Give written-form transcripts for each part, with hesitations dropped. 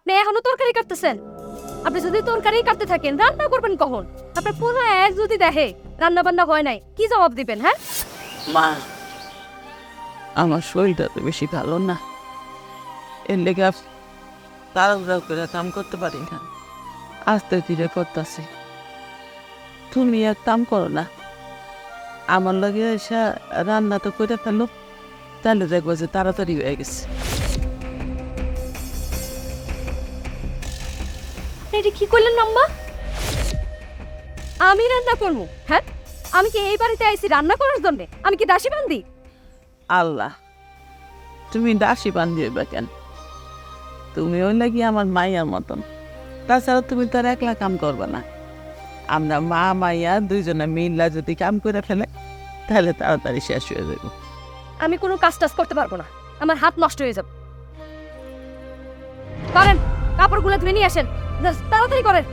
আপনি এখনো তরকারি কাটতেছেন? আপনি যদি তরকারি কাটতে থাকেন রান্না করবেন কখন? আপনার পোলা এক যদি দেখে রান্না বান্না হয় নাই, কি জবাব দিবেন? হ্যাঁ মা, আমার শরীরটা তো বেশি ভালো না, এর লেগে তাড়াহুড়া করে কাম করতে পারি না, আস্তে ধীরে করতেছি। তুমি এক কাম করো না, আমার লগে এসে রান্না তো করে ফেলো, তাহলে দেখবো যে তাড়াতাড়ি হয়ে গেছে। আপনি এটা কি করলেন আম্মা? আমি রান্না করবো? হ্যাঁ, আমি কি এই বাড়িতে আইছি রান্না করার জন্য? আমি কি দাসী বান্দি? আল্লাহ, তুমি দাসী বান্ধিবে কেন? তুমি ওই লাগি আমার মাইয়ার মতন। তাছাড়া তুমি তো আর একলা কাম করবে না, আমরা মা মাইয়া দুইজনে মিল্লা যদি কাম করে ফেলে তাহলে তাড়াতাড়ি শেষ হয়ে যাবে। আমি কোনো কাজ টাজ করতে পারবো না, আমার হাত নষ্ট হয়ে যাবে। করেন, কাপড়গুলো ধুয়ে নিয়ে আসেন, তাড়াতাড়ি করেন।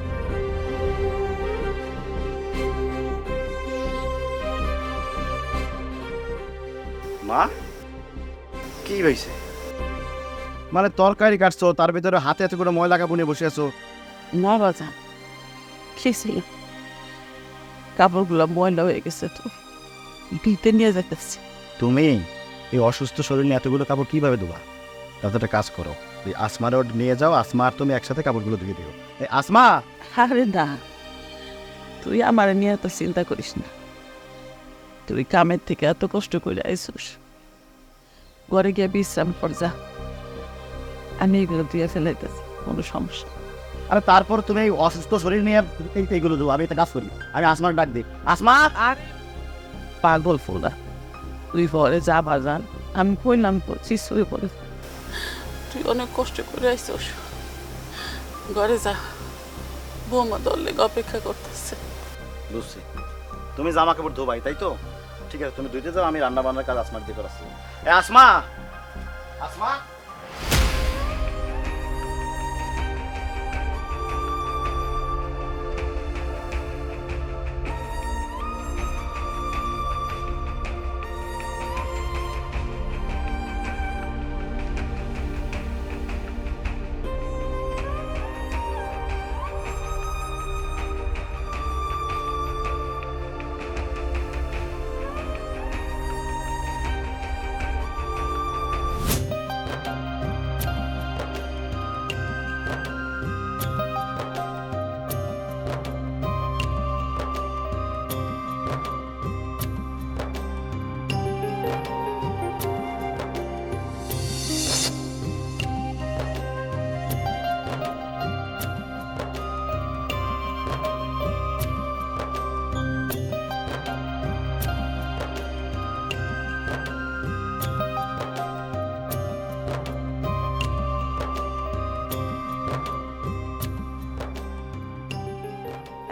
মা, কি হয়েছে? মানে তরকারি কাটছো, তার ভিতরে হাতে এত করে ময়লা কাপড় নিয়ে বসে আছো। না বাজা, কি ছিল, কাপড়গুলো ময়লা হয়ে গেছে তো দিতে নিয়ে যেতেছি। তুমি এই অসুস্থ শরীর নিয়ে এতগুলো কাপড় কিভাবে ধোবা? তাতে একটা কাজ করো, এই আসমারও নিয়ে যাও, আসমা আর তুমি একসাথে কাপড়গুলো ধুয়ে দিও। এই আসমা! আরে না, তুই আমার নিয়ে এত চিন্তা করিস না। তুই কামের থেকে এত কষ্ট করে আইসুস, ঘরে গিয়ে বিশ্রাম কর যা, আমি এগুলো ধুয়ে ফেলাইতেছি, কোনো সমস্যা। আরে তারপর তুমি এই অসুস্থ শরীর নিয়ে এইগুলো ধোবো, আমি একটা কাজ করি, আমি আসমার ডাক দিই। আসমা! আর পাগল ফোলা, তুই পরে যা বাজান, আমি কইলাম তো শিশুই পরে। তুই অনেক কষ্ট করে আইসস, ঘরে যা, বৌমা দলের অপেক্ষা করতেছে। বুঝছি, তুমি জামা কাপড় ধোবাই তাই তো? ঠিক আছে, তুমি ধুইতে যাও, আমি রান্না বান্নার কাজ আসমার দিয়ে করাচ্ছি। এই আসমা! আসমা!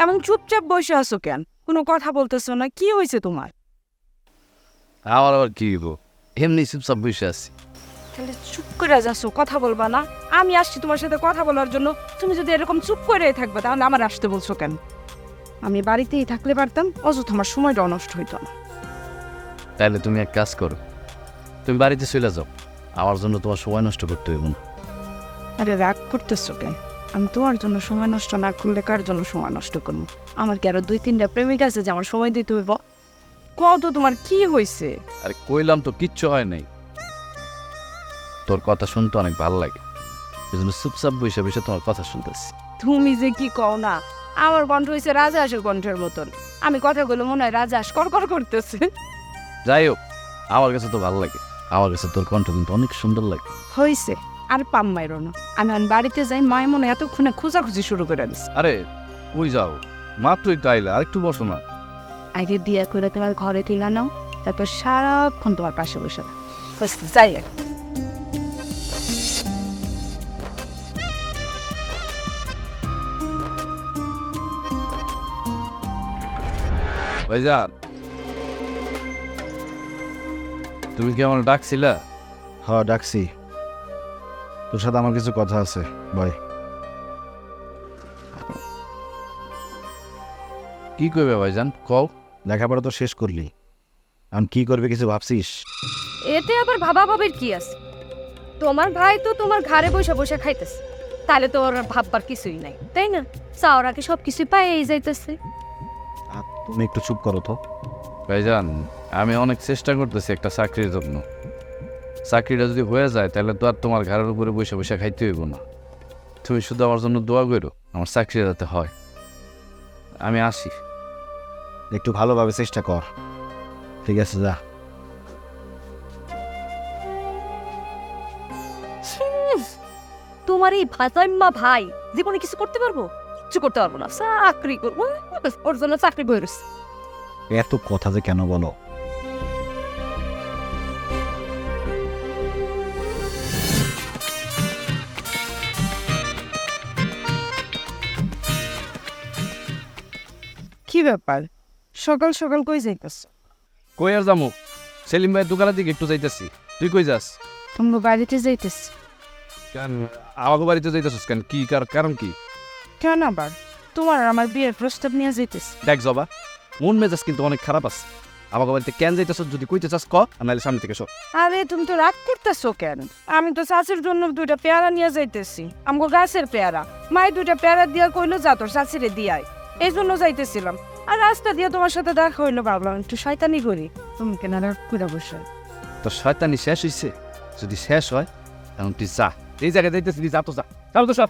এমন চুপচাপ বসে আছো কেন? কোনো কথা বলতেছো না, কি হয়েছে তোমার? আমার আবার কি হইব, এমনি চুপচাপ বসে আছি। তাহলে চুপ করে যাচ্ছো, কথা বলবা না? আমি আসছি তোমার সাথে কথা বলার জন্য, তুমি যদি এরকম চুপ করে থাকবে তাহলে আমার আসতে বলছো কেন? আমি বাড়িতেই থাকলে পারতাম, অযথা আমার সময়টা নষ্ট হইতো না। তাহলে তুমি এক কাজ করো, তুমি বাড়িতে চলে যাও, আমার জন্য তোমার সময় নষ্ট করতে হইব না। আরে রাগ করতেছো কেন? আমি তোমার জন্য সময় নষ্ট না করলে কার জন্য সময় নষ্ট করবো? আমার কি আরো 2-3টা প্রেমিক আছে যে আমার সময় দিতে হইব? কত তোমার কি হয়েছে? আরে কইলাম তো কিচ্ছু হয় নাই, তোর কথা শুনতে অনেক ভালো লাগে, এই জন্য চুপচাপ বসে বসে তোমার কথা শুনতেছি। তুমি যে কি কও না, আমার কণ্ঠ হয়েছে রাজহাঁসের কণ্ঠের মতন। আমি কথাগুলো মনে হয় রাজহাঁস কর করতেছে। যাই হোক, আমার কাছে তো ভালো লাগে, আমার কাছে তোর কণ্ঠ কিন্তু অনেক সুন্দর লাগে। হয়েছে, আর পাম মাইরো না। আমি এখন বাড়িতে যাই, মায় মনে হয় এতক্ষণে খোঁজাখুঁজি শুরু করে দিস। আরে ওই যাও, মাত্রই তো আইলা, আর একটু বসো না। আগে বিয়ে করে তোমার ঘরে তুলে নাও, তারপর সারাক্ষণ তোমার পাশে বসে থাক। যাই আর কি। ভাইজান, তুমি কি আমার ডাকছিলা? হ্যাঁ ডাকছি, তোর সাথে আমার কিছু কথা আছে, বয়। কি কইবে ভাইজান, কও। লেখাপড়া তো শেষ করলি, এখন কি করবে কিছু ভাবছিস? এতে আবার ভাবা ভাবির কি আছে? তোমার ভাই তো তোমার ঘরে বসে বসে খাইতেছে, তাহলে তো ওর ভাববার কিছুই নাই, তাই না? চাওয়ার আগে সব কিছুই পাই যাইতেছে। আর তুমি একটু চুপ করো তো। ভাইজান, আমি অনেক চেষ্টা করতেছি একটা চাকরির জন্য। চাকরিটা যদি হয়ে যায় তাহলে তো আর তোমার ঘরের উপরে বসে বসে খাইতে হইব না। তুমি শুধু আমার জন্য দোয়া করো, আমার চাকরি যাতে হয়। আমি আসি। একটু ভালোভাবে চেষ্টা কর, ঠিক আছে? যা। তোমার এই ভাজাইম্মা ভাই জীবনে কিছু করতে পারবো? কিছু করতে পারবো না, চাকরি করবো। ওর জন্য চাকরি বইরেছে। এত কথা যে কেন বলো? কি ব্যাপার, সকাল সকাল কই যাইতেছ? কই আর যামু? সেলিম ভাইয়ের দোকানের দিকে একটু যাইতেছি। তুই কই যাস? তোমরা বাড়িতে যাইতেছ কেন আমাকে বাড়িতে যাইতেছিস কেন? কি কারণ কি? কেন আবার? তোমার আর আমার বিয়ের প্রস্তাব নিয়ে যাইতেছ। দেখ জবা, মন মেজাজ কিন্তু অনেক খারাপ আছে। আমাকে বাড়িতে কেন যাইতেছ? যদি কইতে চাস ক, আর নাহলে সামনে থেকে সর। আরে তুমি তো রাগ করতেছো কেন? আমি তো চাচির জন্য 2টা পেয়ারা নিয়ে যাইতেছি, আমগো গাছের পেয়ারা। মাই 2টা পেয়ারা দিয়া কইলো যা তোর চাচিরে দিয়াই, এই জন্য যাইতেছিলাম। আর রাস্তা দিয়ে তোমার সাথে দেখা হইলো, ভাবলাম একটু শয়তানি করি। তুমি কেন রাগ করে বসে? তোর শয়তানি শেষ হইছে? যদি শেষ হয় তখন তুই যা। এই জায়গায় যাইতেছিলি, যা তো যা, চল তো সব।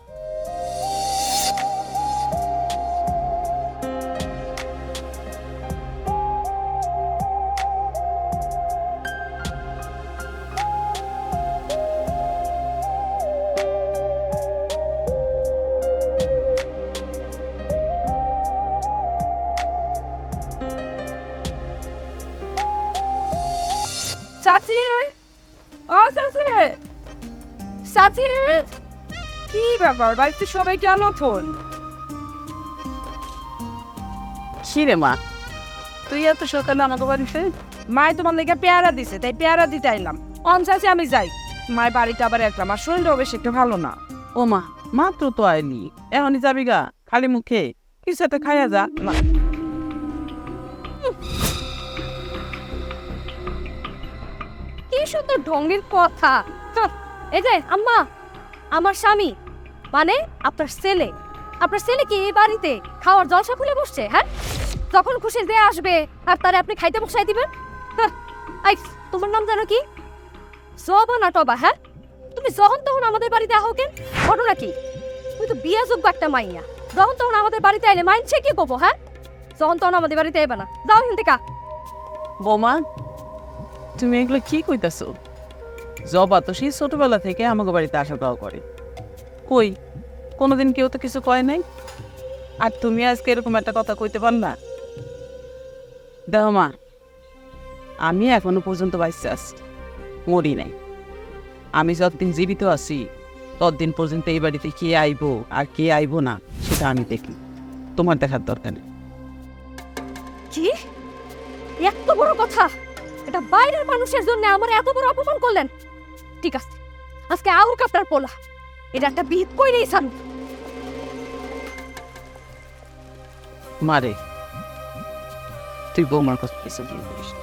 চাচি, ও চাচি, চাচি, কি ব্যাপার বাড়িতে সবাই কেন ফোন? কি রে মা, তুই এত সকালে আমাকে বাড়িতে? মায় তোমার লেগে পেয়ারা দিছে, তাই পেয়ারা দিতে আইলাম। অন চাচি আমি যাই, মায়ের বাড়িতে আবার একলা, আমার শরীরটাও বেশ একটু ভালো না। ও মা, মাত্র তো আইলি, এখনই যাবি গা? খালি মুখে কিছু একটা খাইয়া যা না। কি সুন্দর ঢঙ্গের কথা। এই যে আম্মা, আমার স্বামী মানে আপনার ছেলে, আপনার ছেলে কি এই বাড়িতে খাওয়ার জলসা খুলে বসছে? হ্যাঁ, যখন খুশি দিয়ে আসবে আর তারে আপনি খাইতে বসাই দিবেন? এই, তোমার নাম জানো কি? জবা না টবা? হ্যাঁ, তুমি যখন তখন আমাদের বাড়িতে আহো কেন? ঘটনা কি? তুমি তো বিয়াযোগ্য একটা মাইয়া, যখন তখন আমাদের বাড়িতে আইলে মাইনছে কি করবো? হ্যাঁ, যখন তখন আমাদের বাড়িতে আইবে না, যাও এখান থেকে। বৌমা, তুমি এগুলো কি কইতাছো? জবা তো সেই ছোটবেলা থেকে আমাকে বাড়িতে আসা যাওয়া করে, কই কোনোদিন কেউ তো কিছু কয় নাই। আর তুমি আজকে এরকম একটা কথা কইতে পার না? দেখো মা, আমি এখনো পর্যন্ত বাইসে আছি, মরি নাই। আমি যতদিন জীবিত আছি ততদিন পর্যন্ত এই বাড়িতে কে আইবো আর কে আইবো না সেটা আমি দেখি, তোমার দেখার দরকার নেই। কি এত বড় কথা? এটা বাইরের মানুষের জন্য আমার এত বড় অপমান করলেন? ঠিক আছে, আজকে আউক আপনার পোলা, এটা একটা বিহিত কইরেই সান। মারে, তুই বৌমার কথা কিছু দিয়ে করিস না।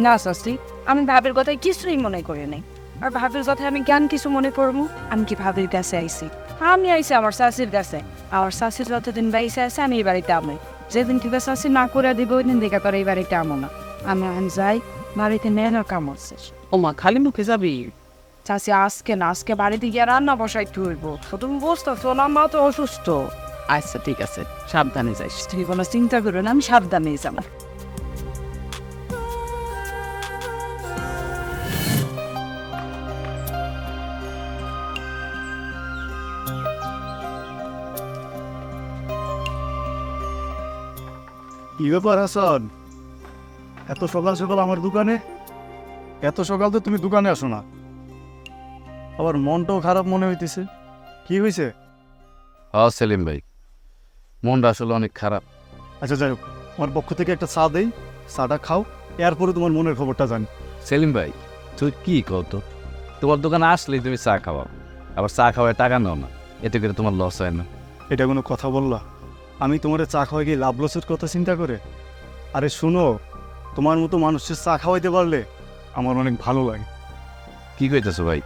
না চাচি, আমি ভাবের কথায় কিছুই মনে করি নাই। আর ভাবের কথায় আমি জ্ঞান কিছু মনে করবো? আমি কি ভাবের কাছে আইছি? আমি আইছি আমার শাশির কাছে। আমার শাশির যতদিন বাইসে আছে আমি এই বাড়িতে আমে, যেদিন ঠিক আছে শাশি না করে দিব ওই দিন দেখে তোর এই বাড়িতে আমো না। আমি যাই, বাড়িতে নেওয়ার কাম হচ্ছে। ও মা, খালি মুখে যাবি? চাচি আজকে না, আজকে বাড়িতে গিয়ে রান্না বসাইতে হইব। তুমি বুঝতেছো না, মা তো অসুস্থ। আচ্ছা ঠিক আছে, সাবধানে যাইস। তুমি কোনো চিন্তা করো না, আমি সাবধানে যাবো। কি ব্যাপার হাসান, এত সকাল সকাল আমার দোকানে? এত সকাল তো তুমি দোকানে আসো না, আবার মনটাও খারাপ মনে হইতেছে। কি হয়েছে? সেলিম ভাই, মনটা আসলে অনেক খারাপ। আচ্ছা যাই হোক, আমার পক্ষ থেকে একটা চা দেই, চাটা খাও, এরপরে তোমার মনের খবরটা জানি। সেলিম ভাই, তুই কি কও তো? তোমার দোকানে আসলেই তুমি চা খাওয়াও, আবার চা খাওয়ায় টাকা নাও না, এতে করে তোমার লস হয় না? এটা কোনো কথা বললা? আমি তোমার চা খাওয়াই গিয়ে লাভ লসের কথা চিন্তা করে? আরে শুনো, তোমার মতো মানুষের চা খাওয়াইতে পারলে আমার অনেক ভালো লাগে। কি কইতেছো ভাই?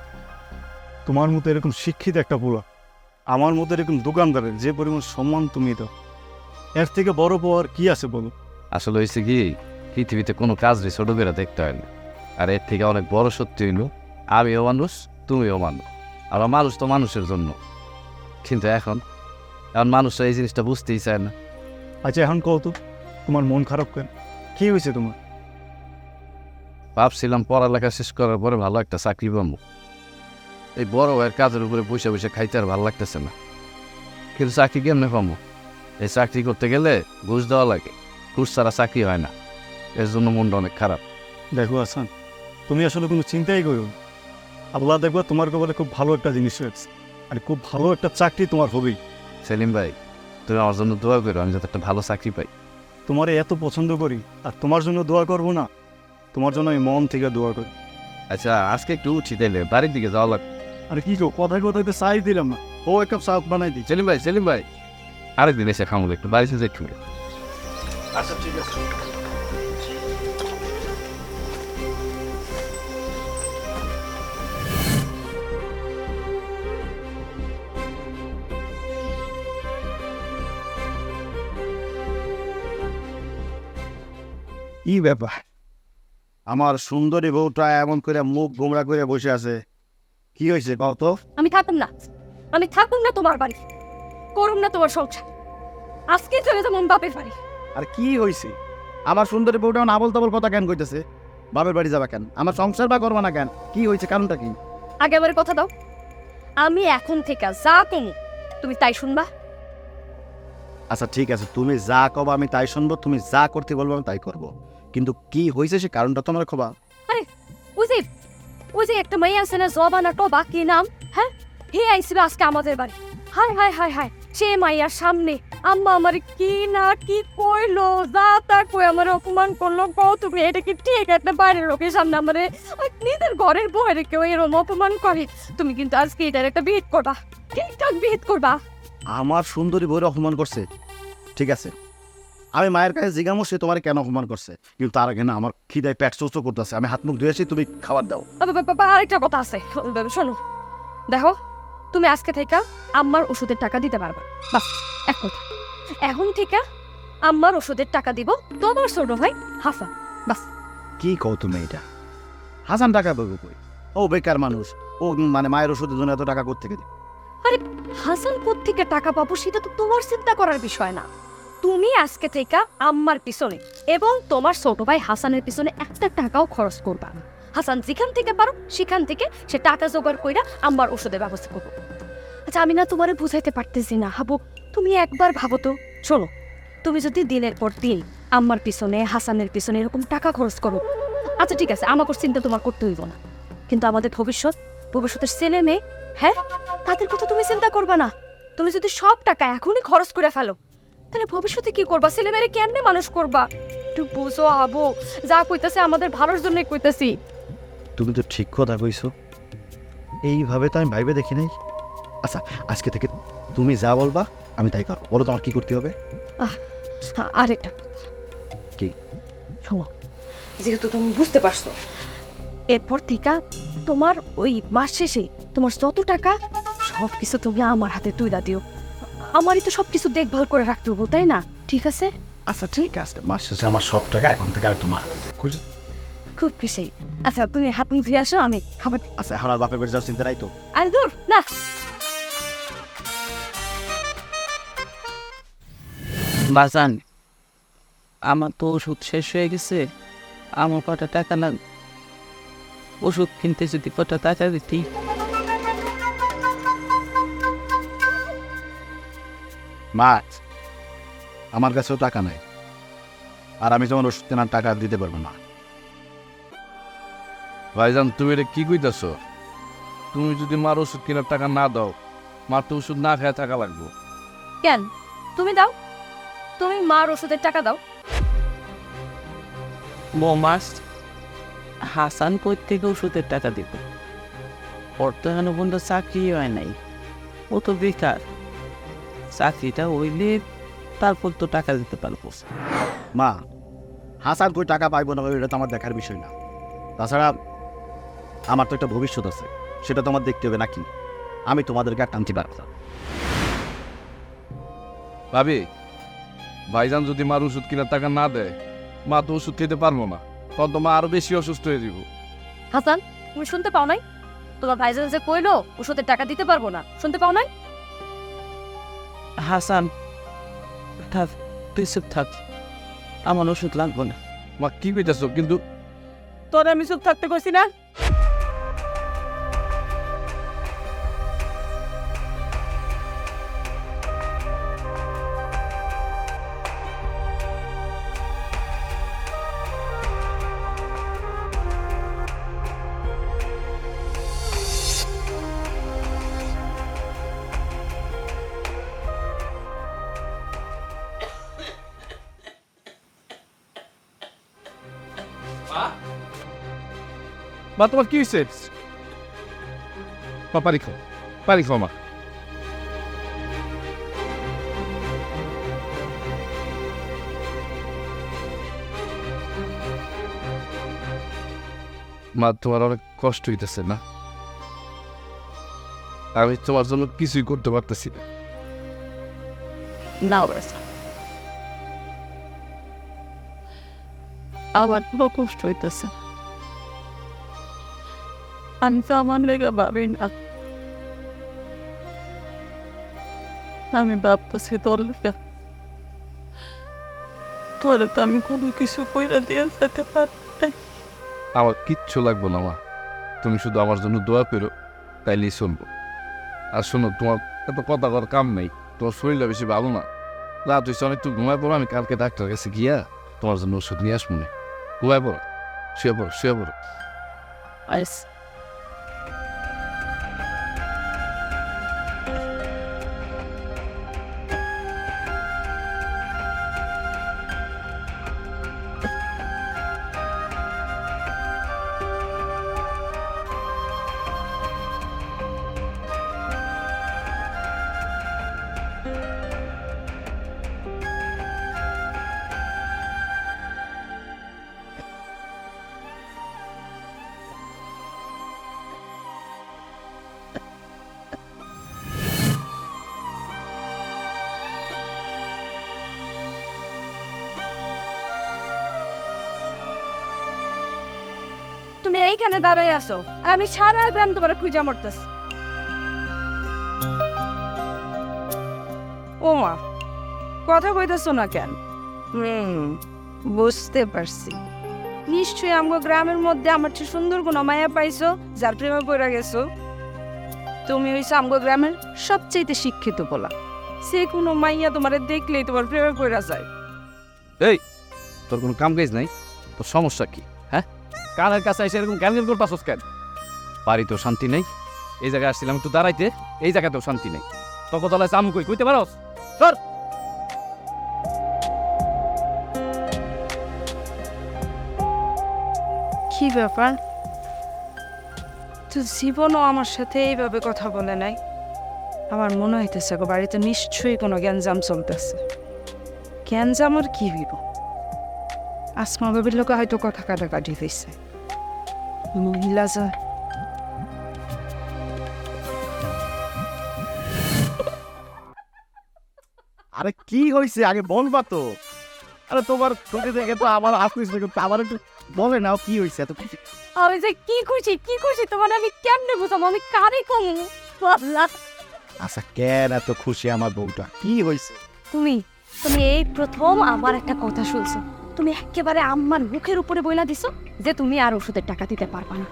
তোমার মতো এরকম শিক্ষিত একটা পোলা আমার মতো এরকম দোকানদারের যে পরিমাণ সম্মান তুমি দাও, এর থেকে বড় পাওয়ার কি আছে বলো? আসলে হয়েছে কি, পৃথিবীতে কোনো কাজ নেই ছোট করে দেখতে হয় না। আর এর থেকে অনেক বড় সত্যি হইলো, আমিও মানুষ, তুমিও মানুষ। আর মানুষ তো মানুষের জন্য। কিন্তু এখন মানুষরা এই জিনিসটা বুঝতেই চায় না। আচ্ছা এখন কও তো, তোমার মন খারাপ কেন? কি হয়েছে তোমার? ভাবছিলাম পড়ালেখা শেষ করার পরে ভালো একটা চাকরি পাবো। এই বড় ভাইয়ের কাজের উপরে বসে বসে খাইতে আর ভালো লাগতেছে না। কিন্তু চাকরি কেমনে পাবো? এই চাকরি করতে গেলে ঘুষ দেওয়া লাগে, ঘুষ ছাড়া চাকরি হয় না। এর জন্য মনটা অনেক খারাপ। দেখো হাসান, তুমি আসলে কোনো চিন্তাই করো না। আল্লাহ দেখবা তোমার কপালে খুব ভালো একটা জিনিস রয়েছে, আর খুব ভালো একটা চাকরি তোমার হবেই। সেলিম ভাই, তুমি আমার জন্য দোয়া করো, আমি যাতে একটা ভালো চাকরি পাই। তোমারে এত পছন্দ করি, আর তোমার জন্য দোয়া করবো না? তোমার জন্য আমি মন থেকে দোয়া করি। আচ্ছা আজকে একটু উঠি তাইলে, বাড়ির দিকে যাওয়া লাগবে। আর কি কো, কথায় কথায় তো চাই দিলাম না, ও এক কাপ চা বানাই দিই। সেলিম ভাই আরেকদিন এসে খামো একটু, বাড়িতে যাই একটু। আচ্ছা ঠিক আছে। কি ব্যাপার, আমার সুন্দরী বউটা এমন করে মুখ গোমরা করে বসে আছে? কি হয়েছে কত? আমি থাকুম না, আমি থাকুম না তোমার বাড়ি, করুম না তোমার সংসার। আজকে চলে যাবো আমি বাপের বাড়ি। আর কি হয়েছে? আমার সুন্দরী বউটা আবল তাবল কথা কেন কইতেছে? বাপের বাড়ি যাবা কেন? আমার সংসার বা করবা না কেন? কি হয়েছে, কারণটা কি? আগে আমার কথা দাও, আমি এখন থেকে যা কমু তুমি তাই শুনবা। আচ্ছা ঠিক আছে, তুমি যা কবা আমি তাই শুনবো, তুমি যা করতে বলবো আমি তাই করবো, কিন্তু কি হয়েছে সে কারণটা তো আমার খোবা। আরে ওই যে একটা মেয়ে আছে না, জবানা টবা কি নাম, হ্যাঁ, হে আইসিবে আজকে আমাদের বাড়ি। হায় হায় হায় হায়, সে মাইয়ার সামনে আম্মা আমার কি না কি কইলো, যা তা কই আমার অপমান করলো। কও তুমি এটা কি ঠিক? একটা বাইরের লোকের সামনে আমারে নিজের ঘরের বউয়ের কেউ এরকম অপমান করে? তুমি কিন্তু আজকে এটার একটা বিহিত করবা, ঠিকঠাক বিহিত করবা। আমার সুন্দরী বউরে অপমান করছে, ঠিক আছে, আমি মায়ের কাছে জিজ্ঞামো সে তোমার কেন অপমান করছে, কিন্তু তার আগে না আমার খিদায় পেট চোচো করতেছে, আমি হাত মুখ ধুয়েছি, তুমি খাবার দাও। আরেকটা কথা আছে, শোনো, দেখো, তুমি আজকে থেকে আম্মার ওষুধের টাকা দিতে পারবে, বাস এক কথা। এখন থেকে আম্মার ওষুধের টাকা দিব তোমার ছোট ভাই হাসান, বাস। কি কও তুমি এটা? হাসান টাকা পাবো কই? ও বেকার মানুষ, ও মানে মায়ের ওষুধের জন্য এত টাকা কোত্থেকে দিবে? আরে হাসান কোত্থেকে টাকা পাবো সেটা তো তোমার চিন্তা করার বিষয় না। তুমি আজকে থেকে আম্মার পিছনে এবং তোমার ছোট ভাই হাসানের পিছনে একটা টাকাও খরচ করবা না। হাসান যেখান থেকে পারো সেখান থেকে সে টাকা জোগাড় কইরা আম্মার ওষুধের ব্যবস্থা করবো। আচ্ছা আমি না তোমারে বুঝাইতে পারতেছি না হাবু, তুমি একবার ভাবো তো। শোনো, তুমি যদি দিনের পর দিন আম্মার পিছনে হাসানের পিছনে এরকম টাকা খরচ করো, আচ্ছা ঠিক আছে, আমাকে চিন্তা তোমার করতে হইব না, কিন্তু আমাদের ভবিষ্যতের ছেলে মেয়ে, হ্যাঁ, তাদের কথা তুমি চিন্তা করবা না। তুমি যদি সব টাকা এখনই খরচ করে ফেলো, তাহলে ভবিষ্যতে কি করবা? ছেলে মেয়েরে কেমনে মানুষ করবা? একটু বুঝো আবু, যা কইতাছে আমাদের ভালোর জন্যই কইতাছি। তুমি তো ঠিক কথা কইছো, এইভাবে তো আমি ভাইবে দেখি নাই। আচ্ছা আজকে থেকে তুমি যা বলবা আমি তাই করবো, বলো তোমার কি করতে হবে? আরেকটা কি? শোনো, যেহেতু তুমি বুঝতে পারছো, এরপর থেকে তোমার ওই মাস শেষে তোমার যত টাকা সব কিছু তুমি আমার হাতে তুইলা দিও। আমারই তো সব কিছু দেখভাল করে রাখতে হবো, তাই না? ঠিক আছে? আচ্ছা ঠিক আছে, মাস শেষে আমার সব টাকা এখন থেকে আর তোমার। খুব খুশি। আচ্ছা তুমি হাত মুখ ধুয়ে আসো, আমি খাবার। আচ্ছা এখন আর বাপের বাড়ি যাওয়ার চিন্তা নাই তো? আরে দূর না। বাজান, আমার তো ওষুধ শেষ হয়ে গেছে, আমার কটা টাকা লাগ, ওষুধ কিনতে যদি কটা টাকা দিতি। মা, আমার কাছেও টাকা নাই, আর আমি তোমার ওষুধ কেনার টাকা দিতে পারবো না। ভাইজান তুমি এটা কি কইতাছো? তুমি যদি মার ওষুধ কেনার টাকা না দাও, মার তো ওষুধ না খায় টাকা লাগবো। কেন? তুমি দাও, তুমি মার ওষুধের টাকা দাও। বোমাস, হাসান কই থেকে ওষুধের টাকা দিব? ওর তো এখনো পর্যন্ত চাকরি হয় নাই, ও তো বেকার। চাকরিটা হইলে তারপর তো টাকা দিতে পারবো। মা, হাসান কই টাকা পাইবো না এটা তো আমার দেখার বিষয় না। তাছাড়া আমার তো একটা ভবিষ্যৎ আছে, সেটা তো আমার দেখতে হবে নাকি? আমি তোমাদেরকে আর টানতে পারবো না। ভাবি, ভাইজান যদি মার ওষুধ কিনার টাকা না দেয়, মা তো ওষুধ খেতে পারবো না, তখন তো মা আরো বেশি অসুস্থ হয়ে যাব। হাসান, তুমি শুনতে পাও নাই? তোমার ভাইজান যে কইলো ওষুধের টাকা দিতে পারবো না, শুনতে পাও নাই? হাসান, থাক, তুই চুপ থাক, আমার ওষুধ লাগবো না। মা কি কইতাছো? কিন্তু তোর আমি চুপ থাকতে কইছি না? মা, তোমার কি হয়েছে? মা, পানি খাও, পানি খাও মা। মা, তোমার অনেক কষ্ট হইতেছে না? আমি তোমার জন্য কিছুই করতে পারতেছি না। না বাসা, আমার তো কষ্ট হইতেছে। আমি তো আমার লেগে ভাবি না, আমি ভাবতেছি তোর লেগে। তোরে তো আমি কোনো কিছু কইরা দিয়ে যেতে পারি নাই। আমার কিচ্ছু লাগবে না মা, তুমি শুধু আমার জন্য দোয়া করো, তাইলেই শুনবো। আর শোনো, তোমার এত কথা করার কাম নেই, তোমার শরীরটা বেশি ভালো না। রাত হয়েছে, অনেক তুমি ঘুমায় পড়ো, আমি কালকে ডাক্তার কাছে গিয়া তোমার জন্য ওষুধ নিয়ে আসবো না। ঘুমায় পড়ো, শুয়ে পড়ো, শুয়ে পড়ো। আইস, তুমি এইখানে দাঁড়াই আছো আর আমি সারা গ্রাম তোমার খুঁজে মরতেছি। ও মা, কথা কইতেছো না কেন? বুঝতে পারছি, নিশ্চয়ই আমগো গ্রামের মধ্যে আমার চেয়ে সুন্দর কোনো মায়া পাইছো, যার প্রেমে পড়ে গেছো। তুমি হইছো আমগো গ্রামের সবচেয়ে শিক্ষিত বলা, সে কোনো মাইয়া তোমারে দেখলেই তোমার প্রেমে পড়া যায়। এই, তোর কোনো কাম কাজ নাই? তোর সমস্যা কি? হ্যাঁ, কানের কাছে এসে এরকম জ্ঞান জ্ঞান করতেছস কেন? বাড়িতেও শান্তি নেই, এই জায়গায় আসছিলাম একটু দাঁড়াইতে, এই জায়গাতেও শান্তি নেই। তোকে তলায় চামু কই কইতে পারস? সর। কি ব্যাপার? তো জীবনও আমার সাথে এইভাবে কথা বলে নাই। আমার মনে হইতেছে গো, বাড়িতে নিশ্চয়ই কোনো গ্যাঞ্জাম চলতেছে। গ্যাঞ্জাম আর কি হইব? আসমা বাবির লোকে হয়তো কথা কাটাকাটি হয়েছে। মহিলা যা, আরে কি হয়েছে আগে বলবা তো। আরে তোমার ছোট থেকে তো আমার আসছিস, কিন্তু আবার একটু বলে নাও কি হয়েছে এত খুশি। আমি যে কি খুশি তোমার আমি কেমনে বুঝাবো, আমি কারে কম আল্লাহ। আচ্ছা, কেন এত খুশি আমার বউটা, কি হয়েছে? তুমি তুমি এই প্রথম আমার একটা কথা শুনছো। তুমি একেবারে আমার মুখের উপরে বইলা দিছো যে তুমি আর ওষুধের টাকা দিতে পারবা না।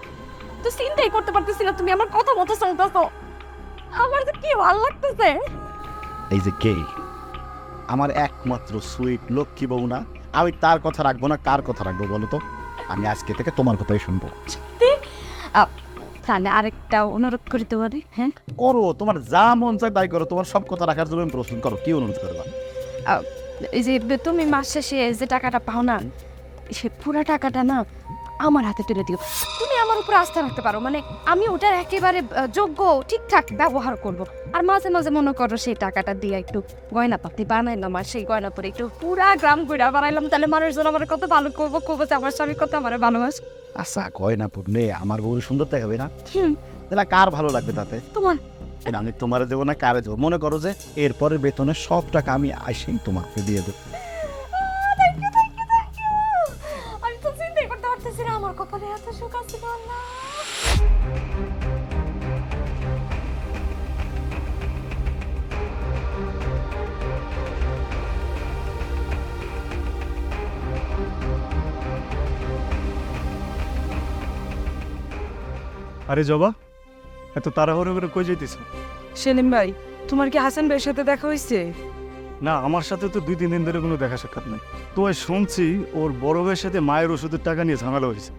তো চিন্তাই করতে পারতেছি না তুমি আমার কথা মতো চলতেছো। আমার তো কি ভালো লাগতেছে। এই যে কে আমার একমাত্র সুইট লক্ষ্মী বউ না, আমি তার কথা রাখবো না, কার কথা রাখবো বলো তো? আমি আজকে থেকে তোমার কথাই শুনবো। তাহলে আরেকটা অনুরোধ করতে পারি? হ্যাঁ, করো, তোমার যা মন চায় তাই করো, তোমার সব কথা রাখার জন্য আমি প্রস্তুত। করো, কি অনুরোধ করবা? এই যে তুমি মাস শেষে যে টাকাটা পাও না, সে পুরো টাকাটা না আমার হাতে তুলে দিও। তুমি আমার উপর আস্থা রাখতে পারো, মানে আমি ওটার একেবারে যোগ্য ঠিকঠাক ব্যবহার করব। আর মাঝে মাঝে মনে করো সেই টাকাটা দিয়ে একটু গয়না পাতি বানাইলাম, আর সেই গয়না পরে একটু পুরা গ্রাম ঘুরা বানাইলাম, তাহলে মানুষজন আমার কত ভালো করবো, করবো যে আমার স্বামী কত আমার ভালোবাসে। আচ্ছা, গয়না পড়লে আমার বউ সুন্দর দেখাবে না? হুম, তাহলে কার ভালো লাগবে তাতে? তোমার এটা আমি তোমার দেবো না কারে দেবো, মনে করো যে এরপরে বেতনের সব টাকা আমি আইসেই তোমাকে দিয়ে দেবো। আমি তো চিন্তাই করতে পারতেছি না আমার কপালে এত সুখ আছে আল্লাহ। আরে জবা, এত তাড়াহুড়ো করে কই যেতেছ? সেলিম ভাই, তোমার কি হাসান ভাইয়ের সাথে দেখা হয়েছে? না, আমার সাথে তো 2-3 দিন ধরে কোনো দেখা সাক্ষাৎ নাই। তো শুনছি ওর বড় ভাইয়ের সাথে মায়ের ওষুধের টাকা নিয়ে ঝামেলা হয়েছে।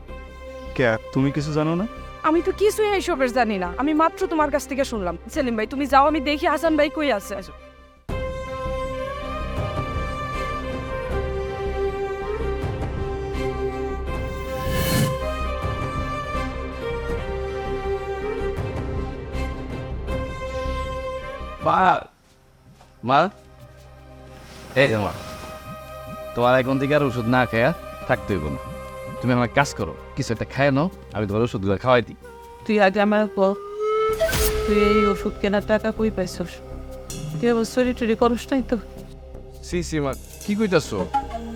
কে, তুমি কিছু জানো না? আমি তো কিছুই এইসবের জানি না, আমি মাত্র তোমার কাছ থেকে শুনলাম। সেলিম ভাই তুমি যাও, আমি দেখি হাসান ভাই কই আছে। মা, মা, এই যে মা, তোমার এখন থেকে আর ওষুধ না খেয়া থাকতে হইব না। তুমি আমার কাজ করো, কিছু একটা খায় নাও, আমি তোমার ওষুধগুলো খাওয়াই দিই। তুই আগে আমার কর, তুই এই ওষুধ কেনার টাকা কই পাইছস? তুই আবার শরীর টরি করস নাই তো? সি সি মা, কি কইতাছো?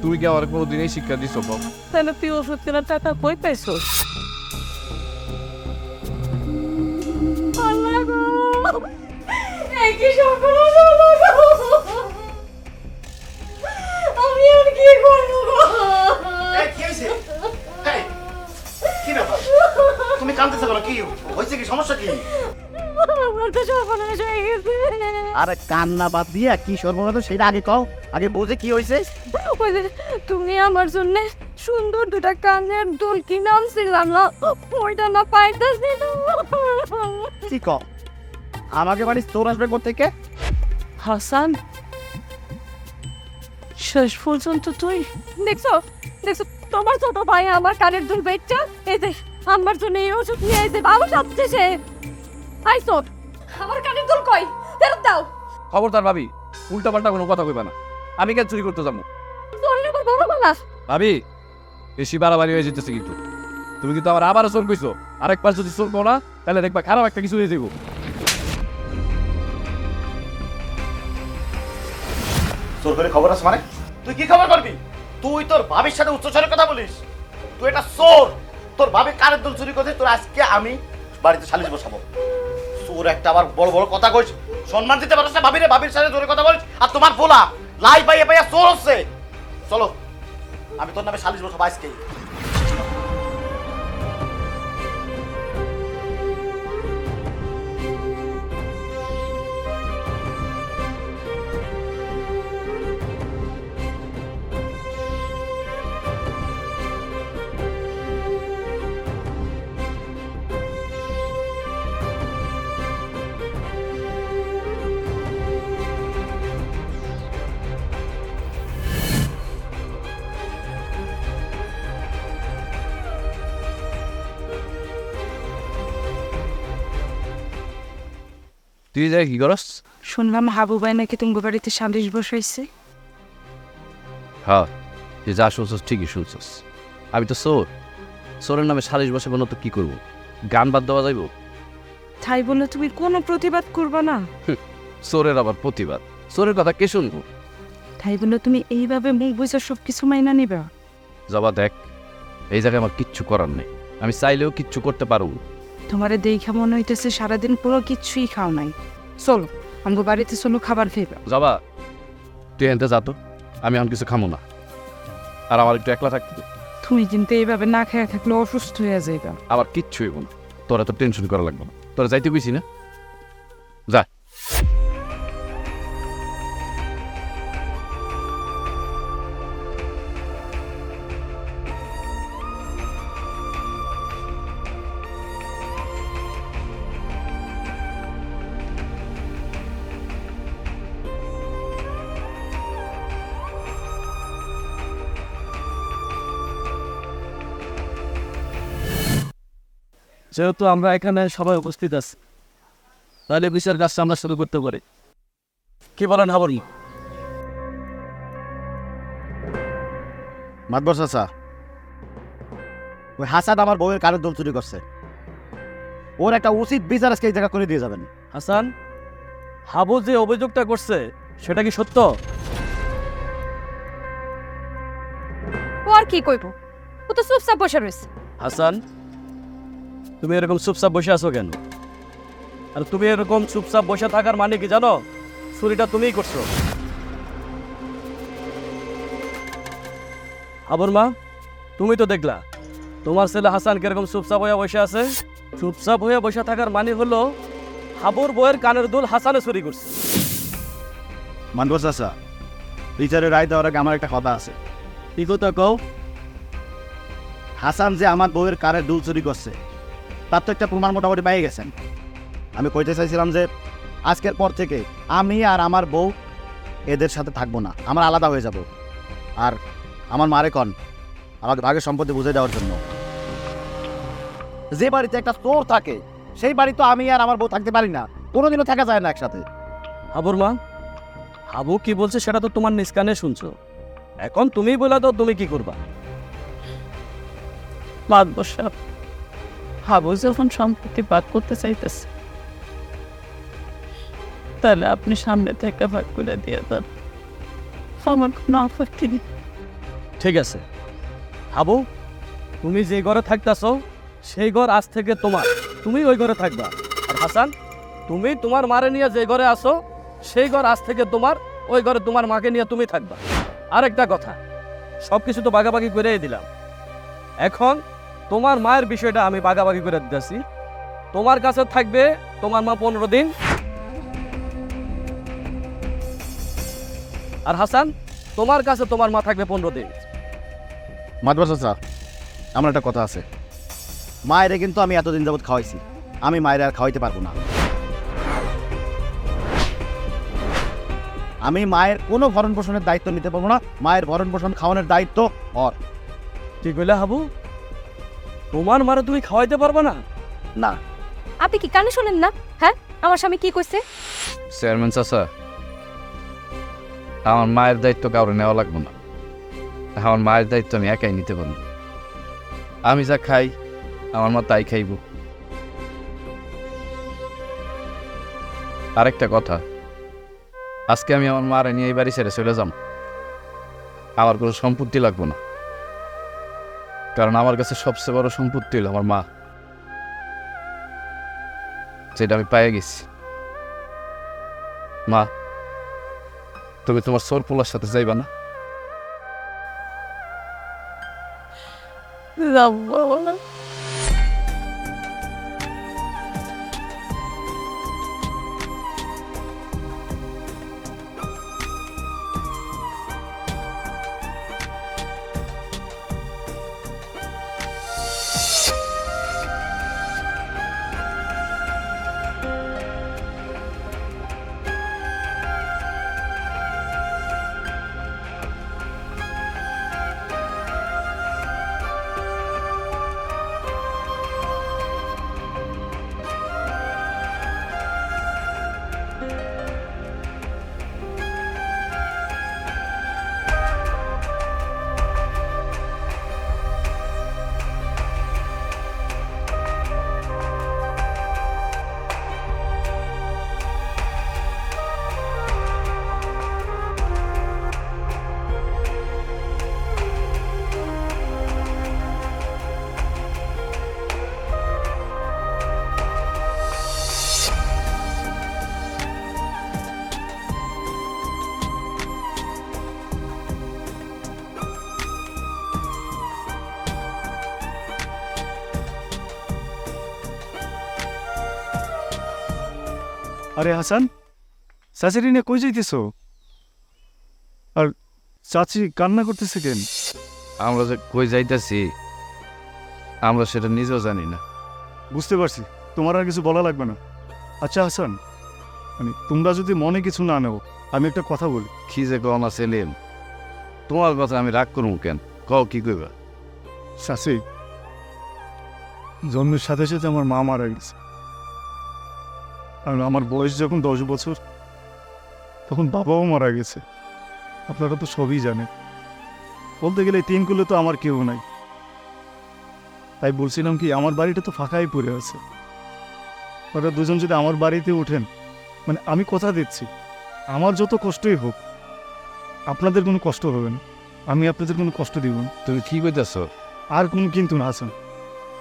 তুমি কি আমার কোনোদিন এই শিক্ষা দিছো বাবু? তাহলে তুই ওষুধ কেনার টাকা কই পাইছস? আল্লাহ গো, এই কি সর্বনাশ হলো গো। আমি আর কি করবো গো? কি হয়েছে? কি ব্যাপার, তুমি কাঁদতেছো কেন? কি হয়েছে? কি সমস্যা? কি আমার তো সর্বনাশ হয়ে গেছে। আরে কান্না বাদ দিয়া কি সর্বনাশ সেটা আগে কও, আগে বোঝে কি হয়েছে। ওই যে তুমি আমার জন্য সুন্দর দুটা কানের দুল কিনে আনছিলাম না, ওইটা না পাইতেছি না। কি কও? আমাকে বাড়ি চোর আসবে কোত্থেকে? হাসান, শেষ পর্যন্ত তুই দেখছো দেখছো, তোমার ছোট ভাই আমার কানের দুল বেচটা এই যে আমার জন্য এই ওষুধ নিয়ে এসে বাবু সাথে সে আইসো, আমার কানের দুল কই? ফেরত দাও। খবরদার ভাবি, উল্টা পাল্টা কোনো কথা কইবা না। আমি কেন চুরি করতে যাবো? তোর আবার বড় মালা। ভাবি, বেশি বাড়াবাড়ি হয়ে যেতেছে কিন্তু। তুমি কিন্তু আমার আবারও চোর কইছো, আরেকবার যদি চোর কো না তাহলে দেখবা খারাপ একটা কিছু হয়ে যাবো। চোর করে খবর আছে মানে? তুই কি খবর করবি? তুই তোর ভাবির সাথে উচ্চস্বরে কথা বলিস? তুই এটা চোর, তোর ভাবি কানের দুল চুরি করছে, তোর আজকে আমি বাড়িতে সালিশ বসাবো। চোর একটা আবার বড় বড় কথা কইস, সম্মান দিতে পারছ না ভাবিরে? ভাবির সাথে জোরে কথা বলিস আর তোমার বলা লাই পাইয়া পাইয়া চোর হচ্ছে। চলো, আমি তোর নামে সালিশ বসাবো আজকে। তুই যাই কি করস? শুনলাম হাবু ভাই নাকি তোমার বাড়িতে সালিশ বসাইছে। হ্যাঁ, তুই যা শুনছস ঠিকই শুনছস। আমি তো চোর, চোরের নামে সালিশ বসাবো না তো কি করবো? গান বাদ দেওয়া যাইব? তাই বলে তুমি কোনো প্রতিবাদ করবা না? চোরের আবার প্রতিবাদ? চোরের কথা কে শুনবো? তাই বলে তুমি এইভাবে মুখ বুঝে সবকিছু মাইনা নিবা? জবা দেখ, এই জায়গায় আমার কিচ্ছু করার নেই। আমি চাইলেও কিচ্ছু করতে পারবো না। তোমারে দেখা মনে হইতেছে সারাদিন পুরো কিচ্ছুই খাও নাই। চলো আমগো বাড়িতে, চলো খাবার খাইবা। জবা, তুই এনতে যা তো, আমি এখন কিছু খামো না। আর আমার একটু একলা থাকতে দে। তুমি কিন্তু এইভাবে না খেয়ে থাকলে অসুস্থ হয়ে যাইবা। আমার কিচ্ছু হইব না, তোরা তো টেনশন করা লাগবে না। তোরা যাইতে কইছি না, যা। যেহেতু আমরা এখানে সবাই উপস্থিত আছি, তাহলে বিচার কাজটা আমরা শুরু করতে পারি। কি বলেন হাবর? মাতবর চাচা, ওই হাসান আমার বউয়ের কানের দুল চুরি করছে, ওর একটা উচিত বিচার আজকে এই জায়গা করে দিয়ে যাবেন। হাসান, হাবু যে অভিযোগটা করছে সেটা কি সত্য? ও আর কি কইব, ও তো চুপচাপ বসে রয়েছে। হাসান, তুমি এরকম চুপচাপ বসে আছো কেন? আর তুমি এরকম চুপচাপ বসে থাকার মানে কি জানো? চুরিটা তুমিই করছো। হাবুর মা, তুমি তো দেখলা তোমার ছেলে হাসান কিরকম চুপচাপ হয়ে বসে আছে। চুপচাপ হয়ে বসে থাকার মানে হলো হাবুর বইয়ের কানের দুল হাসানে চুরি করছে। মানবর চাচা, বিচারের রায় দেওয়ার আগে আমার একটা কথা আছে। কি কথা কও? হাসান যে আমার বউয়ের কারের দুল চুরি করছে তার তো একটা প্রমাণ মোটামুটি পেয়ে গেছেন। আমি কইতে চাইছিলাম যে আজকের পর থেকে আমি আর আমার বউ এদের সাথে থাকবো না, আমরা আলাদা হয়ে যাব। আর আমার মারে কন আমাকে ভাগের সম্পত্তি বুঝে দেওয়ার জন্য। যে বাড়িতে একটা চোর থাকে সেই বাড়ি তো আমি আর আমার বউ থাকতে পারি না, কোনোদিনও থাকা যায় না একসাথে। হাবুর মা, হাবু কি বলছে সেটা তো তোমার নিজ কানে শুনছো। এখন তুমি বলে দাও তুমি কি করবা। মাতবর সাহেব, হাবু যখন সম্পত্তি ভাগ করতে চাইতেছে তাহলে আপনি সামনে থেকে ভাগ করে দিয়ে দেন, আমার কোনো আপত্তি নেই। ঠিক আছে হাবু, তুমি যে ঘরে থাকতেছো সেই ঘর আজ থেকে তোমার, তুমি ওই ঘরে থাকবা। আর হাসান, তুমি তোমার মারে নিয়ে যে ঘরে আসো সেই ঘর আজ থেকে তোমার, ওই ঘরে তোমার মাকে নিয়ে তুমি থাকবা। আরেকটা কথা, সব কিছু তো ভাগাভাগি করেই দিলাম, এখন তোমার মায়ের বিষয়টা আমি ভাগাভাগি করে দিতেছি। তোমার কাছে থাকবে তোমার মা 15 দিন, আর হাসান তোমার কাছে তোমার মা থাকবে 15 দিন। মাতবর চাচা, আমার একটা কথা আছে। মায়েরে কিন্তু আমি এতদিন যাবত খাওয়াইছি, আমি মায়ের আর খাওয়াইতে পারবো না। আমি মায়ের কোনো ভরণ পোষণের দায়িত্ব নিতে পারবো না, মায়ের ভরণ পোষণ খাওয়ানোর দায়িত্ব ওর। ঠিক হইলে হাবু, তোমার মারে তুমি খাওয়াইতে পারবে না? না, আপনি কি কানে শোনেন না? হ্যাঁ, আমার স্বামী কি কইছে? চেয়ারম্যান চাচা, আমার মায়ের দায়িত্ব কাউরে নেওয়া লাগবে না। আমার মায়ের দায়িত্ব আমি একাই নিতে পারবো। আমি যা খাই আমার মা তাই খাইব। আরেকটা কথা, আজকে আমি আমার মারে নিয়ে এই বাড়ি ছেড়ে চলে যাব। আমার কোনো সম্পত্তি লাগবে না, কারণ আমার কাছে সবচেয়ে বড় সম্পত্তি হলো আমার মা, যেটা আমি পেয়ে গেছি। মা, তুমি তোমার সোর পোলার সাথে যাইবা না? যাবো না। আরে হাসান, চাচিরি নিয়ে কই যাইতেছ? আর চাচি কান্না করতেছে কেন? আমরা যে কই যাইতেছি আমরা সেটা নিজেও জানি না। বুঝতে পারছি, তোমার আর কিছু বলা লাগবে না। আচ্ছা হাসান, মানে তোমরা যদি মনে কিছু না নেও, আমি একটা কথা বলি। কি যে কও না সেলিম, তোমার কথা আমি রাগ করবো কেন? কও কি কইবা? চাচি, জন্মের সাথে সাথে আমার মা মারা গেছে। আর আমার বয়স যখন 10 বছর তখন বাবাও মারা গেছে। আপনারা তো সবই জানেন। বলতে গেলে 3 কুলে তো আমার কেউ নাই। তাই বলছিলাম কি, আমার বাড়িটা তো ফাঁকাই পড়ে আছে। ওরা দুজন যদি আমার বাড়িতে ওঠেন, মানে আমি কথা দিচ্ছি, আমার যত কষ্টই হোক আপনাদের কোনো কষ্ট হবে না, আমি আপনাদের কোনো কষ্ট দিব না। তুমি কি কইতেছ? আর কোনো কিন্তু না হাসান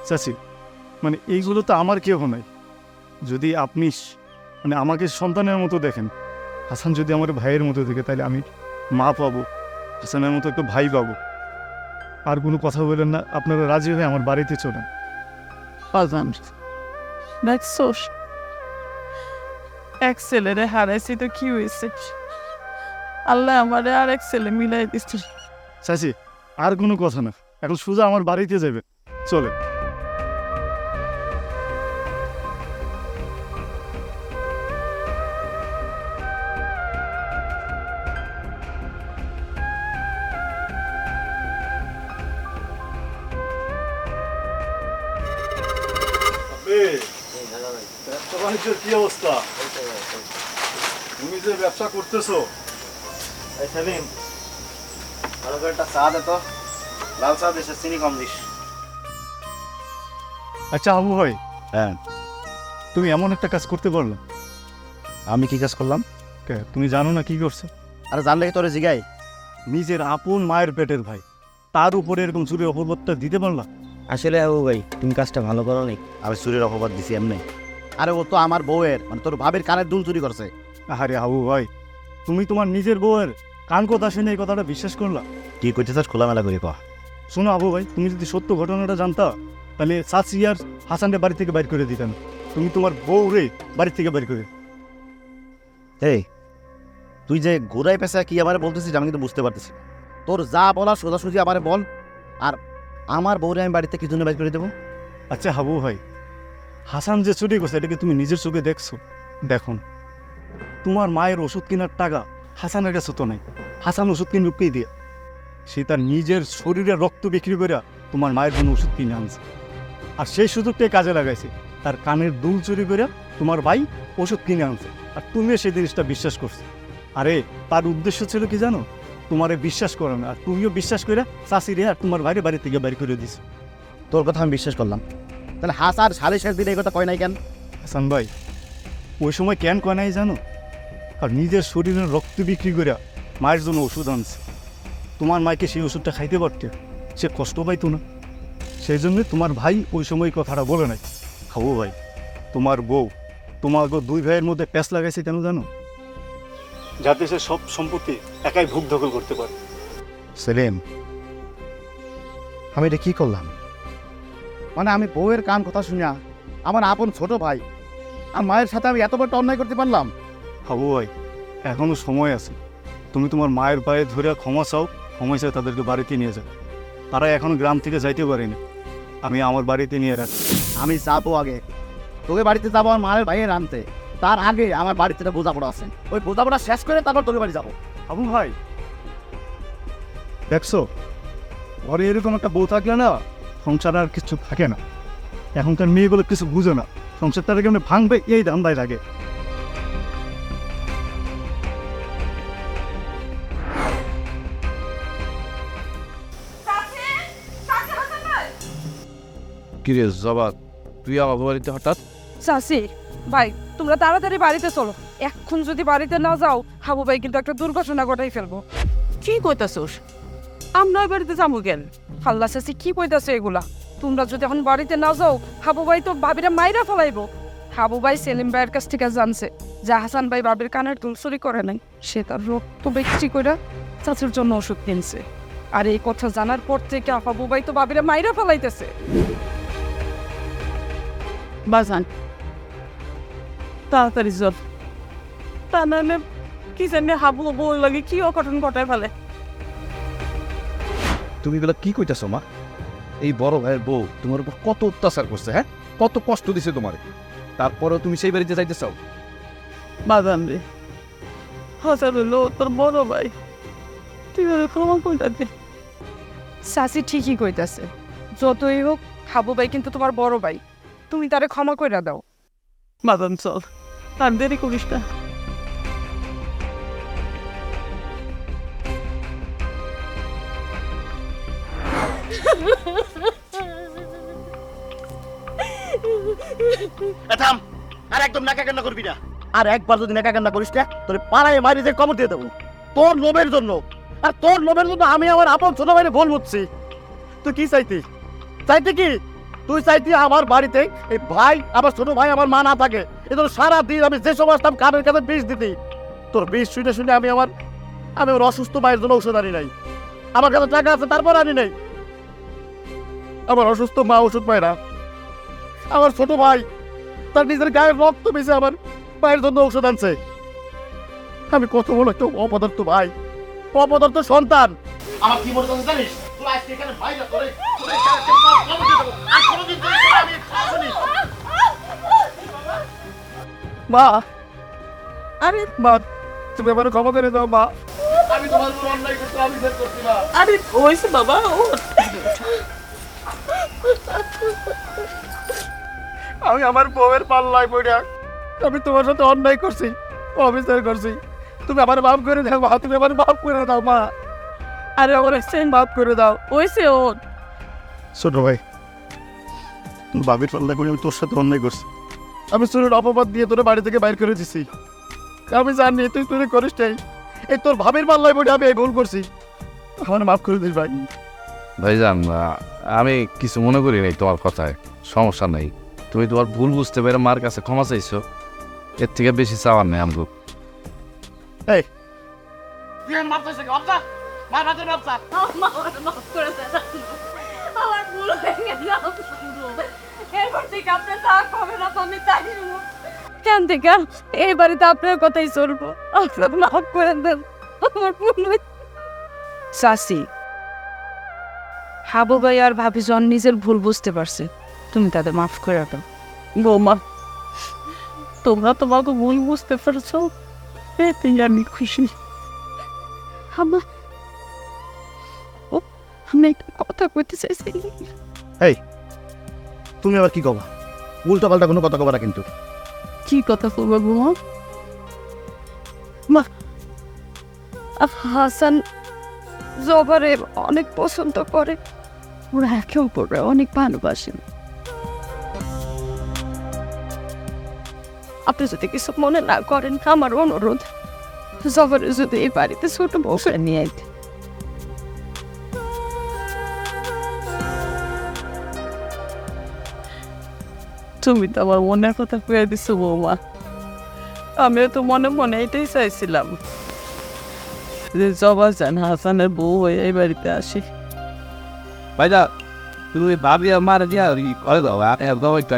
চাচি, মানে এইগুলো তো আমার কেউ নাই। যদি আপনি মানে আমাকে সন্তানের মতো দেখেন, হাসান যদি আমার ভাইয়ের মতো দেখে, তাহলে আমি মা পাবো, হাসানের মতো একটা ভাই পাবো। আর কোনো কথা বলেন না, আপনারা রাজি হয়ে আমার বাড়িতে চলেন। বাজান দেখছোস, এক ছেলেরে হারাইছি তো কি হয়েছে, আল্লাহ আমারে আর এক ছেলে মিলাই দিচ্ছে। চাচি আর কোনো কথা না, এখন সোজা আমার বাড়িতে যাবে, চলে। ব্যবসা বাণিজ্যের কি অবস্থা? তুমি যে ব্যবসা করতেছো, এই সেলিম, ভালো করে একটা চা দে তো, লাল চা দিস, চিনি কম দিস। আচ্ছা আবু ভাই, হ্যাঁ, তুমি এমন একটা কাজ করতে পারলো? আমি কি কাজ করলাম? তুমি জানো না কি করছে? আরে জানলে কি তোরে জিগাই? নিজের আপন মায়ের পেটের ভাই, তার উপরে এরকম চুরির অপবাদটা দিতে পারলাম? আসলে আবু ভাই, তুমি কাজটা ভালো করো নি। আমি চুরির অপবাদ দিছি এমনি। আরে ও তো আমার বউয়ের, মানে তোর ভাবির কানের দুল চুরি করছে। আরে আবু ভাই, তুমি তোমার নিজের বউয়ের কান কথা শুনে এই কথাটা বিশ্বাস করলা? কি করতে চাস খোলামেলা করে কহ। শোনো আবু ভাই, তুমি যদি সত্য ঘটনাটা জানতা, তাহলে চাচি আর হাসানকে বাড়ি থেকে বাইর করে দিতেন। তুমি তোমার বউ রে বাড়ি থেকে বাইর করে। এই তুই যে ঘোরাই পেশা কি আমার বলতেছিস আমি কিন্তু বুঝতে পারতেছি। তোর যা বলার সোজাসুজি আমারে বল, আর আমার বউরে আমি বাড়িতে কি জন্য বাইর করে দেবো? আচ্ছা হাবু ভাই, হাসান যে চুরি করছে এটাকে তুমি নিজের চোখে দেখছো? দেখো না, তোমার মায়ের ওষুধ কেনার টাকা হাসানের কাছে তো নাই, হাসান ওষুধ কিনে লুকিয়ে দিয়ে সে তার নিজের শরীরের রক্ত বিক্রি করে তোমার মায়ের জন্য ওষুধ কিনে আনছে। আর সেই সুযোগটাই কাজে লাগাইছে, তার কানের দুল চুরি করে তোমার ভাই ওষুধ কিনে আনছে, আর তুমিও সেই জিনিসটা বিশ্বাস করছো। আরে তার উদ্দেশ্য ছিল কি জানো? তোমারে বিশ্বাস করো না, আর তুমিও বিশ্বাস করে চাষিরে আর তোমার ভাইরে বাড়ি থেকে বাড়ি করে দিছো। তোর কথা আমি বিশ্বাস করলাম, তাহলে হাসার সালিশের দিন এই কথা কয় নাই কেন? হাসান ভাই, ওই সময় কেন কয় নাই জানো? আর নিজের শরীরের রক্ত বিক্রি করে মায়ের জন্য ওষুধ আনছে। তোমার মাকে সেই ওষুধটা খাইতে পারতে, সে কষ্ট পাইতো না, সেই জন্য তোমার ভাই ওই সময় কথাটা বলে নাই। খাবো ভাই, তোমার বউ তোমার দুই ভাইয়ের মধ্যে প্যাঁচ লাগাইছে কেন জানো? যাতে সে সব সম্পত্তি একাই ভোগ দখল করতে পারে। সেলিম, আমি এটা কি করলাম? মানে আমি বউয়ের কান কথা শুনিয়া আমার আপন ছোট ভাই আর মায়ের সাথে আমি এত বড় অন্যায় করতে পারলাম? খাবো ভাই, এখনো সময় আছে, তুমি তোমার মায়ের পায়ে ধরে ক্ষমা চাও, ক্ষমা চাও তাদেরকে বাড়িতে নিয়ে যাও। তারা এখনো গ্রাম থেকে যাইতে পারেনি, আমি আমার বাড়িতে নিয়ে রাখছি। আমি যাবো আগে, তোকে বাড়িতে যাবো আমার মায়ের ভাইয়ের আনতে, তার আগে আমার বাড়িতে একটা বোঝাপড়া আছে, ওই বোঝাপড়া শেষ করে তারপর তোকে বাড়ি যাবো। আবু ভাই দেখছো, ঘরে এরকম একটা বউ থাকলে না সংসার আর কিছু থাকে না। এখনকার মেয়েগুলো কিছু বুঝে না, সংসার তারা কেমন ভাঙবে এই ধান্দায় লাগে। কিরে জবা, তুই আমার বাড়িতে হঠাৎ? চাচি ভাই, তোমরা তাড়াতাড়ি বাড়িতে চলো, এখন যদি বাড়িতে না যাও হাবু ভাই কিন্তু একটা দুর্ঘটনা ঘটাই ফেলবো। কি কইতাছোস? আমরা ওই বাড়িতে যাবো কেন? হাল্লা চাচি কি কইতাছে এগুলা? তোমরা যদি এখন বাড়িতে না যাও হাবু ভাই তো ভাবিরা মাইরা ফেলাইবো। হাবু ভাই সেলিম ভাইয়ের কাছ থেকে জানছে যে হাসান ভাই বাবির কানের দুল চুরি করে নাই, সে তার রক্ত বিক্রি করে চাচির জন্য ওষুধ কিনছে। আর এই কথা জানার পর থেকে হাবু ভাই তো বাবিরা মাইরা ফেলাইতেছে। বাজান তাড়াতাড়ি চল, তা নাহলে কি জানি হাবু বউ লাগে কি অঘটন ঘটায় ফেলে। তুমি এগুলো কি কইতেছো মা? এই বড় ভাইয়ের বউ তোমার উপর কত অত্যাচার করছে, হ্যাঁ, কত কষ্ট দিছে তোমারে, তারপরেও তুমি সেই বাড়িতে যাইতে চাও? বাজান রে, হাসান হলো তোর বড় ভাই, তুই ওরে ক্ষমা করে দে। চাচি ঠিকই কইতাছে, যতই হোক হাবু ভাই কিন্তু তোমার বড় ভাই, তুমি তারে ক্ষমা কইরা দাও। বাজান চল, আর দেরি করিস না। থাম, আর একদম নাকা কান্না করবি না। আর একবার যদি নাকা কান্না করিস না তোর পাড়ায় মারি যে কবর দিয়ে দেবো তোর লোভের জন্য। আর তোর লোভের জন্য আমি আমার আপন ছোট ভাইরে ভুল বুঝছি। তুই কি চাইতি? চাইতে কি তুই চাইতি আমার বাড়িতে এই ভাই আমার ছোট ভাই আমার মা না থাকে, এজন্য সারাদিন আমি যে সময় আসতাম কানের কাছে বিষ দিতি। তোর বিষ শুনে শুনে আমি আমার অসুস্থ মায়ের জন্য ওষুধ আনি নাই। আমার কাছে টাকা আছে তারপর আনি নাই। আমার অসুস্থ মা ওষুধ পায় না, আমার ছোট ভাই তার নিজের গায়ের রক্ত বেঁচে আমার মায়ের জন্য ঔষধ আনছে। আমি কত বড় একটা অপদার্থ ভাই, অপদার্থ সন্তান। আমার কি মনে করছিস জানিস? তুই আজকে এখানে ভাই না করে তোর এখানে সেই পাপ কবর দিয়ে দেবো। আর কোনোদিন তুই আমি খাসনি। মা, আরে মা তুমি আমার ক্ষমা করে দাও মা। আমি তোমার উপর অন্যায় করতে আমি বের করছি না। আরে হয়েছে বাবা, ও আমি আমার বউয়ের পাল্লায় পড়ে আমি তোমার সাথে অন্যায় করছি, অবিচার করছি। তুমি আমার মাফ করে দাও মা, তুমি আমার মাফ করে দাও মা। আরে আমার সেম মাফ করে দাও। হয়েছে ওর। ছোট ভাই, তোর বাবির পাল্লায় করে আমি তোর সাথে অন্যায় করছি। আমি চুরির অপবাদ দিয়ে তোর বাড়ি থেকে বাইর করে দিছি। আমি জানি তুই চুরি করিস নাই, এই তোর ভাবির পাল্লায় পড়ে আমি এই ভুল করছি। আমার মাফ করে দিস ভাই। ভাইজান, আমি কিছু মনে করি নাই তোমার কথায়, সমস্যা নাই। তুমি তোমার ভুল বুঝতে পেরে মার কাছে ক্ষমা চাইছো, এর থেকে বেশি চাওয়ার নেই আমগো। এই তুই আমার মাফ চাইছিস মাফ চা, মার হাতে মাফ চা। মাফ করে দেন, আমার ভুল হয়ে গেছে। এরপর থেকে আপনার যা হবে না আমি তাই শুনবো। কেন থেকে এই বাড়িতে আপনার কথাই চলবো। আপনার মাফ করে দেন, আমার ভুল হয়েছে। চাচি, হাবু ভাই আর ভাবি জন নিজের ভুল বুঝতে পারছে, তুমি তাদের মাফ করে দাও। বৌমা, তোমরা তোমাকে ভুল বুঝতে পারছো, এতে আমি খুশি। আম্মা, ও আমি একটা কথা কইতে চাইছি। এই তুমি আবার কি কবা? উল্টা পাল্টা কোনো কথা কবা না কিন্তু। কি কথা বলবো বৌমা? হাসান জবারে অনেক পছন্দ করে, ওরা একে অপররা অনেক ভালোবাসেন। আপনি যদি কিছু মনে না করেন আমার অনুরোধ, জবারে যদি এই বাড়িতে ছোট বউ ওকে নিয়ে আইতে। তুমি তো আমার মনের কথা কয়ে দিছো বৌমা। আমিও তো মনে মনে এটাই চাইছিলাম যে জবা জান হাসানের বউ হয়ে এই বাড়িতে আসে। ভাইজা তুমি ভাবি মারা দিয়া করে দাও একদম একটু